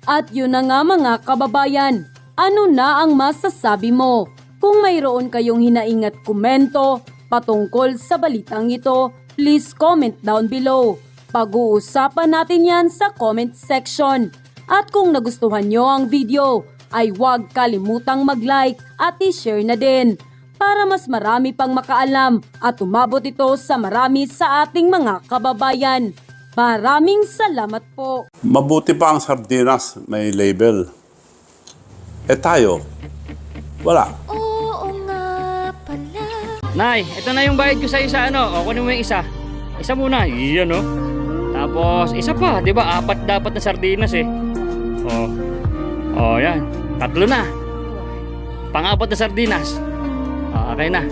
At yun na nga mga kababayan, ano na ang masasabi mo? Kung mayroon kayong hinaing at komento patungkol sa balitang ito, please comment down below. Pag-uusapan natin yan sa comment section. At kung nagustuhan nyo ang video, ay huwag kalimutang mag-like at i-share na din para mas marami pang makaalam at umabot ito sa marami sa ating mga kababayan. Maraming salamat po. Mabuti pa ang sardinas, may label. Eh tayo, wala. Nay, ito na yung bayad ko sa isa, ano? O, kunin mo yung isa. Isa muna, iyan, no? Tapos, isa pa, di ba? 4 dapat na sardinas, eh. Yan. 3 na. Pang-4 na sardinas. Okay na.